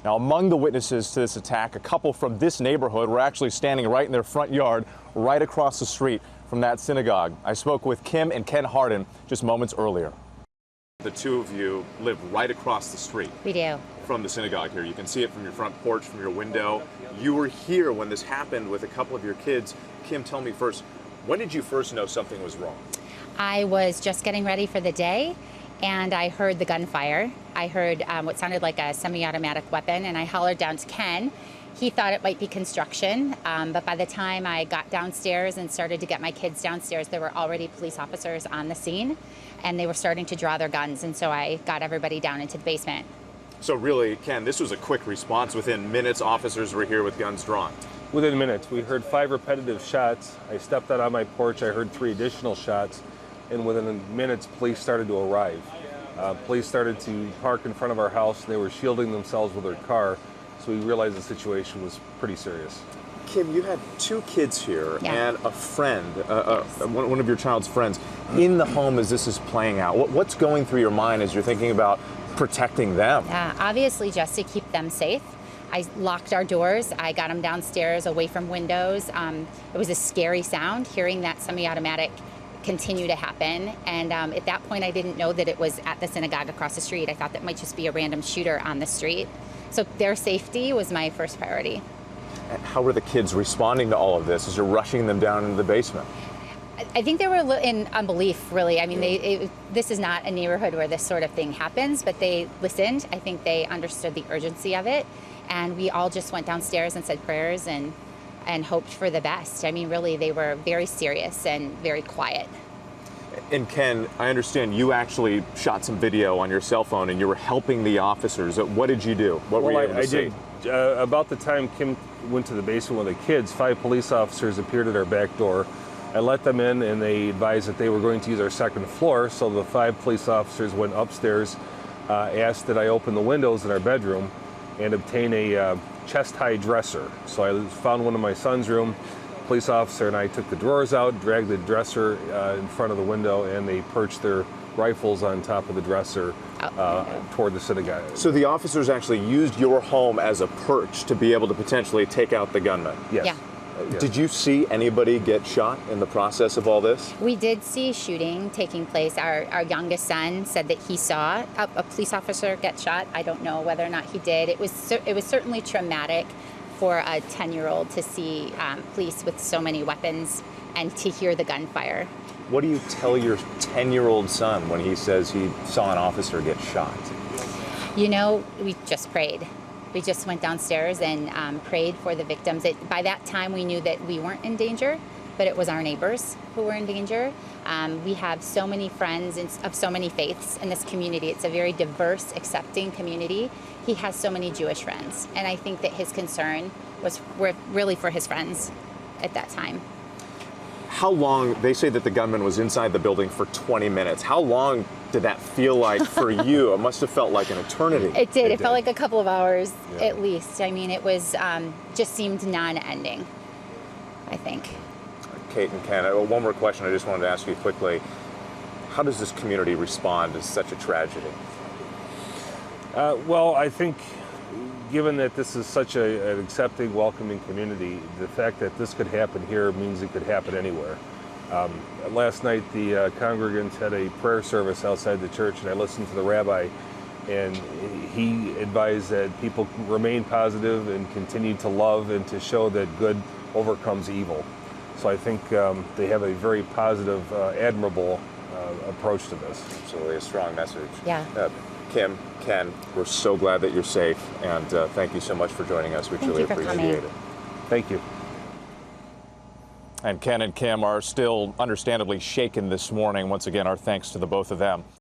Now, among the witnesses to this attack, a couple from this neighborhood were actually standing right in their front yard, right across the street from that synagogue. I spoke with Kim and Ken Harden just moments earlier. The two of you live right across the street. We do. From the synagogue here. You can see it from your front porch, from your window. You were here when this happened with a couple of your kids. Kim, tell me first, when did you first know something was wrong? I was just getting ready for the day, and I heard the gunfire. I heard what sounded like a semi-automatic weapon, and I hollered down to Ken. He thought it might be construction, but by the time I got downstairs and started to get my kids downstairs, there were already police officers on the scene, and they were starting to draw their guns, and so I got everybody down into the basement. So really, Ken, this was a quick response. Within minutes, officers were here with guns drawn. Within minutes. We heard 5 repetitive shots. I stepped out on my porch. I heard 3 additional shots. And within minutes, police started to arrive. Police started to park in front of our house. They were shielding themselves with their car. So we realized the situation was pretty serious. Kim, you had 2 kids here and a friend, Yes. one of your child's friends, in the home as this is playing out. What's going through your mind as you're thinking about protecting them? Yeah, obviously just to keep them safe. I locked our doors. I got them downstairs away from windows. It was a scary sound hearing that semi-automatic continue to happen. And at that point, I didn't know that it was at the synagogue across the street. I thought that might just be a random shooter on the street. So their safety was my first priority. And how were the kids responding to all of this as you're rushing them down into the basement? I think they were in unbelief, really. I mean, this is not a neighborhood where this sort of thing happens, but they listened. I think they understood the urgency of it. And we all just went downstairs and said prayers and hoped for the best. I mean, really, they were very serious and very quiet. And Ken, I understand you actually shot some video on your cell phone and you were helping the officers. What did you do? What were you able to see? About the time Kim went to the basement with the kids, 5 police officers appeared at our back door. I let them in, and they advised that they were going to use our 2nd floor. So the 5 police officers went upstairs, asked that I open the windows in our bedroom and obtain a chest-high dresser. So I found one in my son's room. Police officer and I took the drawers out, dragged the dresser in front of the window, and they perched their rifles on top of the dresser toward the synagogue. So the officers actually used your home as a perch to be able to potentially take out the gunman? Yes. Yeah. Did you see anybody get shot in the process of all this? We did see shooting taking place. Our youngest son said that he saw a police officer get shot. I don't know whether or not he did. It was certainly traumatic for a 10-year-old to see police with so many weapons and to hear the gunfire. What do you tell your 10-year-old son when he says he saw an officer get shot? You know, we just prayed. We just went downstairs and prayed for the victims. By that time, we knew that we weren't in danger, but it was our neighbors who were in danger. We have so many friends of so many faiths in this community. It's a very diverse, accepting community. He has so many Jewish friends, and I think that his concern was really for his friends at that time. How long, they say that the gunman was inside the building for 20 minutes. How long did that feel like for you? It must have felt like an eternity. It did. It felt like a couple of hours at least. I mean, it was just seemed non-ending, I think. Kate and Ken, one more question I just wanted to ask you quickly. How does this community respond to such a tragedy? Well, I think given that this is such an accepting, welcoming community, the fact that this could happen here means it could happen anywhere. Last night, the congregants had a prayer service outside the church, and I listened to the rabbi, and he advised that people remain positive and continue to love and to show that good overcomes evil. So I think they have a very positive, admirable approach to this. Absolutely, a strong message. Yeah. Kim, Ken, we're so glad that you're safe, and thank you so much for joining us. We truly appreciate it. Thank you. And Ken and Kim are still understandably shaken this morning. Once again, our thanks to the both of them.